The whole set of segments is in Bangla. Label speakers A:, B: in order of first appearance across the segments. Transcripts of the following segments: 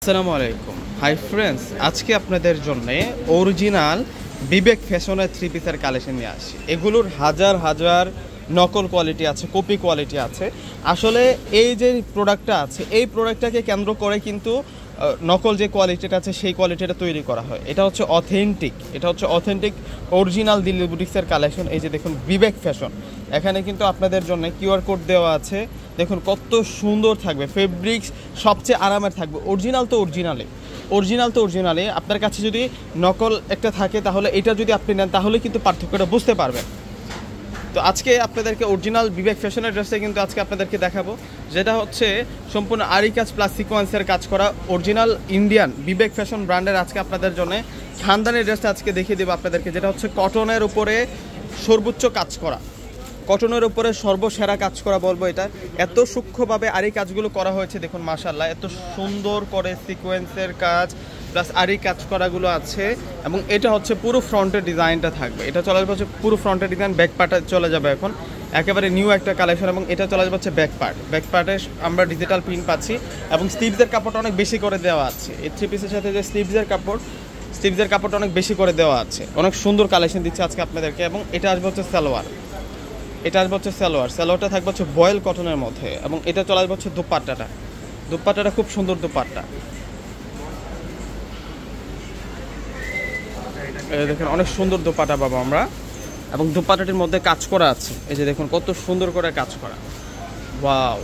A: আসসালামু আলাইকুম। হাই ফ্রেন্ডস, আজকে আপনাদের জন্য অরিজিনাল বিবেক ফ্যাশনের থ্রি পিসের কালেকশন নিয়ে আসি। এগুলোর হাজার হাজার নকল কোয়ালিটি আছে, কপি কোয়ালিটি আছে। আসলে এই যে প্রোডাক্টটা আছে, এই প্রোডাক্টটাকে কেন্দ্র করে কিন্তু নকল যে কোয়ালিটিটা আছে সেই কোয়ালিটিটা তৈরি করা হয়। এটা হচ্ছে অথেন্টিক অরিজিনাল দিল্লি বুটিক্সের কালেকশন। এই যে দেখুন বিবেক ফ্যাশন, এখানে কিন্তু আপনাদের জন্য কিউআর কোড দেওয়া আছে। দেখুন কত সুন্দর থাকবে, ফেব্রিক্স সবচেয়ে আরামের থাকবে। অরিজিনাল তো অরিজিনালি আপনার কাছে যদি নকল একটা থাকে তাহলে এটা যদি আপনি নেন তাহলে কিন্তু পার্থক্যটা বুঝতে পারবেন। তো আজকে আপনাদেরকে অরিজিনাল বিবেক ফ্যাশনের ড্রেসটা কিন্তু আজকে আপনাদেরকে দেখাবো, যেটা হচ্ছে সম্পূর্ণ আরি কাজ প্লাস সিকোয়েন্সের কাজ করা অরিজিনাল ইন্ডিয়ান বিবেক ফ্যাশন ব্র্যান্ডের আজকে আপনাদের জন্য খানদানি ড্রেসটা আজকে দেখিয়ে দেবো আপনাদেরকে, যেটা হচ্ছে কটনের উপরে সর্বোচ্চ কাজ করা, কটনের উপরে সর্বসেরা কাজ করা বলবো। এটা এত সূক্ষ্মভাবে আরি কাজগুলো করা হয়েছে, দেখুন মাশাআল্লাহ এত সুন্দর করে সিকোয়েন্সের কাজ প্লাস আরি কাজ করাগুলো আছে। এবং এটা হচ্ছে পুরো ফ্রন্টের ডিজাইনটা থাকবে, এটা চলে যাবে হচ্ছে পুরো ফ্রন্টের ডিজাইন, ব্যাক পার্টে চলে যাবে এখন একেবারে নিউ একটা কালেকশন। এবং এটা চলে যাবে হচ্ছে ব্যাক পার্টে আমরা ডিজিটাল প্রিন্ট পাচ্ছি এবং স্লিভসের কাপড়টা অনেক বেশি করে দেওয়া আছে। এই থ্রি পিসের সাথে যে স্লিভসের কাপড়টা অনেক বেশি করে দেওয়া আছে, অনেক সুন্দর কালেকশন দিচ্ছে আজকে আপনাদেরকে। এবং এটা আসবে হচ্ছে সালোয়ারটা থাকবে হচ্ছে বয়েল কটনের মধ্যে। এবং এটা চলে আসবে হচ্ছে দুপাট্টাটা খুব সুন্দর দুপাট্টা, দেখেন অনেক সুন্দর দুপাট্টা পাবো আমরা। এবং দুপাট্টাটির মধ্যে কাজ করা আছে, এই যে দেখুন কত সুন্দর করে কাজ করা, ওয়াও।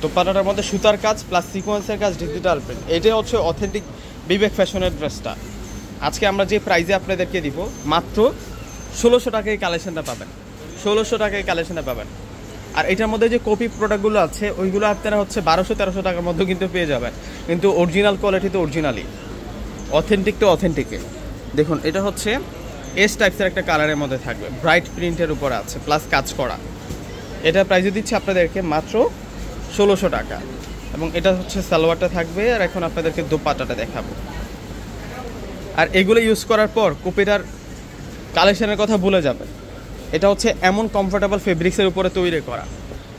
A: দুপাট্টাটার মধ্যে সুতার কাজ প্লাস সিকোয়েন্সের কাজ, ডিজিটাল প্রিন্ট। এটাই হচ্ছে অথেন্টিক বিবেক ফ্যাশনের ড্রেসটা। আজকে আমরা যে প্রাইজে আপনাদেরকে দিব মাত্র 1600 টাকায় কালেকশনটা পাবেন, 1600 টাকায় কালেকশনটা পাবেন। আর এটার মধ্যে যে কপি প্রোডাক্টগুলো আছে ওইগুলো আপনারা হচ্ছে 1200-1300 টাকার মধ্যে কিন্তু পেয়ে যাবেন, কিন্তু অরিজিনাল কোয়ালিটি তো অরিজিনালি, অথেন্টিকে। দেখুন এটা হচ্ছে এস টাইপসের একটা কালারের মধ্যে থাকবে, ব্রাইট প্রিন্টের উপরে আছে প্লাস কাজ করা। এটা প্রাইসে দিচ্ছি আপনাদেরকে মাত্র 1600 টাকা। এবং এটা হচ্ছে সালোয়ারটা থাকবে। আর এখন আপনাদেরকে দোপাট্টাটা দেখাবো। আর এগুলো ইউজ করার পর কপিটার কালেকশনের কথা ভুলে যাবেন। এটা হচ্ছে এমন কমফোর্টেবল ফেব্রিক্সের উপরে তৈরি করা,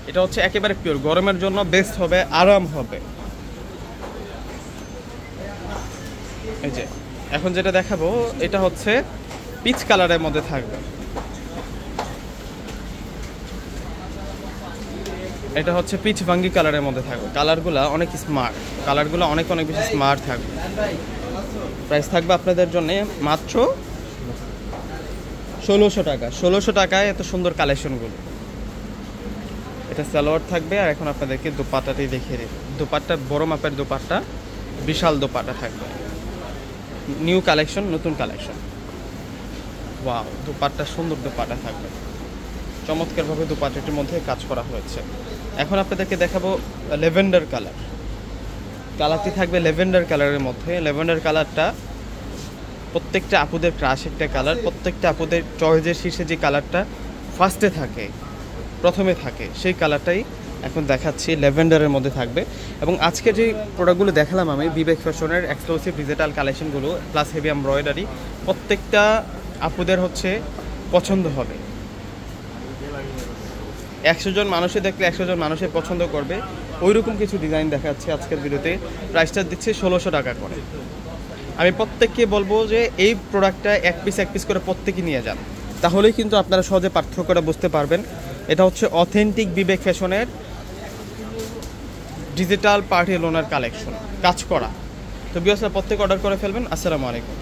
A: এটা হচ্ছে একেবারে পিওর, গরমের জন্য বেস্ট হবে, আরাম হবে। এই যে এখন যেটা দেখাবো এটা হচ্ছে পিচ কালারের মধ্যে থাকবে, এটা হচ্ছে পিচ ভাঙ্গি কালারের মধ্যে থাকবে। কালারগুলো অনেক স্মার্ট, অনেক বেশি স্মার্ট থাকবে। প্রাইস থাকবে আপনাদের জন্য মাত্র 1600 টাকা। 1600 টাকায় এত সুন্দর কালেকশনগুলো। এটা সালোয়ার থাকবে। আর এখন আপনাদেরকে দোপাট্টাটি দেখিয়ে দেব। দোপাট্টা বড় মাপের দোপাট্টা, বিশাল দোপাট্টা থাকবে, নিউ কালেকশন, নতুন কালেকশন। ওয়াও, দোপাট্টা সুন্দর দোপাট্টা থাকবে, চমৎকারভাবে দোপাট্টাটির মধ্যে কাজ করা হয়েছে। এখন আপনাদেরকে দেখাবো ল্যাভেন্ডার কালারটি থাকবে ল্যাভেন্ডার কালারের মধ্যে। ল্যাভেন্ডার কালারটা প্রত্যেকটা আপুদের ক্রাশ একটা কালার, প্রত্যেকটা আপুদের চয়েসের শীর্ষে যে কালারটা প্রথমে থাকে সেই কালারটাই এখন দেখাচ্ছি, ল্যাভেন্ডারের মধ্যে থাকবে। এবং আজকে যে প্রোডাক্টগুলো দেখালাম আমি বিবেক ফ্যাশনের এক্সক্লুসিভ ডিজিটাল কালেকশনগুলো প্লাস হেভি এমব্রয়ডারি, প্রত্যেকটা আপুদের হচ্ছে পছন্দ হবে। 100 জন মানুষে দেখলে 100 জন মানুষের পছন্দ করবে, ওইরকম কিছু ডিজাইন দেখাচ্ছে আজকের ভিডিওতে। প্রাইসটা দিচ্ছে 1600 টাকা করে। আমি প্রত্যেককে বলবো যে এই প্রোডাক্টটা এক পিস করে প্রত্যেকে নিয়ে যান, তাহলেই কিন্তু আপনারা সহজে পার্থক্যটা বুঝতে পারবেন। এটা হচ্ছে অথেন্টিক বিবেক ফ্যাশনের ডিজিটাল পার্টি লোনার কালেকশন, কাজ করা। তো ভিউয়ার্সরা প্রত্যেকে অর্ডার করে ফেলবেন। আসসালামু আলাইকুম।